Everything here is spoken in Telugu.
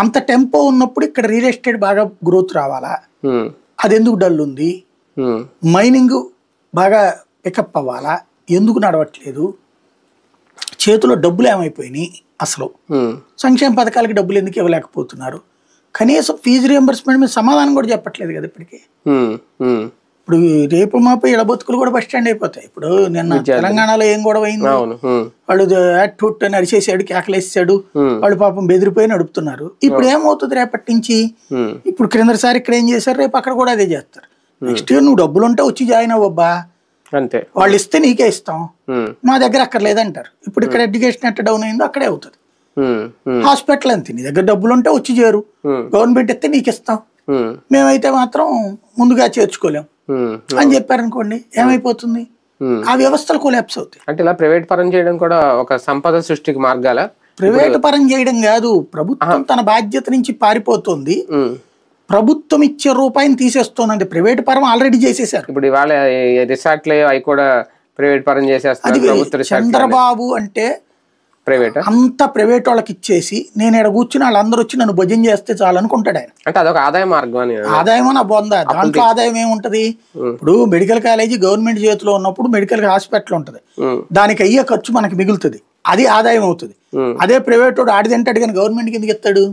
అంత టెంపో ఉన్నప్పుడు ఇక్కడ రియల్ ఎస్టేట్ బాగా గ్రోత్ రావాలా, అది ఎందుకు డల్ ఉంది? మైనింగ్ బాగా పికప్ అవ్వాలా, ఎందుకు నడవట్లేదు? చేతిలో డబ్బులు ఏమైపోయినాయి? అసలు సంక్షేమ పథకాలకి డబ్బులు ఎందుకు ఇవ్వలేకపోతున్నారు? కనీసం ఫీజు రియంబర్స్మెంట్ మీద సమాధానం కూడా చెప్పట్లేదు కదా ఇప్పటికి. ఇప్పుడు రేపు మాపై ఇడబతుకులు కూడా బస్ స్టాండ్ అయిపోతాయి. ఇప్పుడు నిన్న తెలంగాణలో ఏం గొడవ అయింది? వాళ్ళు యాక్ట్ అని అరిచేసాడు, కేకలేసాడు, వాళ్ళు పాపం బెదిరిపోయి నడుపుతున్నారు. ఇప్పుడు ఏమవుతుంది రేపటి నుంచి? ఇప్పుడు క్రిందసారి ఇక్కడ ఏం చేశారు, రేపు అక్కడ కూడా అదే చేస్తారు. నెక్స్ట్ ఇయర్ నువ్వు డబ్బులు ఉంటే వచ్చి జాయిన్ అవ్వబ్బా, అంతే, వాళ్ళు ఇస్తే నీకే ఇస్తాం, మా దగ్గర అక్కర్లేదంటారు. ఇప్పుడు ఇక్కడ ఎడ్యుకేషన్ ఎట్ట డౌన్ అయిందో అక్కడే అవుతుంది. హాస్పిటల్ అంతే, నీ దగ్గర డబ్బులు ఉంటే వచ్చి చేరు, గవర్నమెంట్ ఇస్తే నీకు ఇస్తాం, మేమైతే మాత్రం ముందుగా చేర్చుకోలేం అని చెప్పారనుకోండి, ఏమైపోతుంది? ఆ వ్యవస్థలు కొలాప్స్ అవుతాయి. అంటే ఇలా ప్రైవేట్ పరం చేయడం కూడా ఒక సంపద సృష్టికి మార్గాల? ప్రైవేట్ పరం చేయడం కాదు, ప్రభుత్వం తన బాధ్యత నుంచి పారిపోతుంది, ప్రభుత్వం ఇచ్చే రూపాయిని తీసేస్తోంది. ప్రైవేట్ పరం ఆల్రెడీ చేసేసారు. ఇప్పుడు ఇవాళ రిసార్ట్లు అవి కూడా ప్రైవేట్ పరం చేసేస్తారు. చంద్రబాబు అంటే ప్రైవేట్, అంత ప్రైవేట్ వాళ్ళకి ఇచ్చేసి నేను ఇక్కడ కూర్చుని వాళ్ళందరూ వచ్చి నన్ను భజన చేస్తే చాలు అనుకుంటాడు ఆయన. అంటే అదొక ఆదాయ మార్గం. ఆదాయం అని బొందా, దాంట్లో ఆదాయం ఏముంటది? ఇప్పుడు మెడికల్ కాలేజీ గవర్నమెంట్ చేతిలో ఉన్నప్పుడు మెడికల్ హాస్పిటల్ ఉంటది, దానికి అయ్యే ఖర్చు మనకి మిగులుతుంది, అది ఆదాయం అవుతుంది. అదే ప్రైవేట్ వాడు ఆడిదంటాడు కానీ గవర్నమెంట్కి ఎందుకు ఇస్తాడు?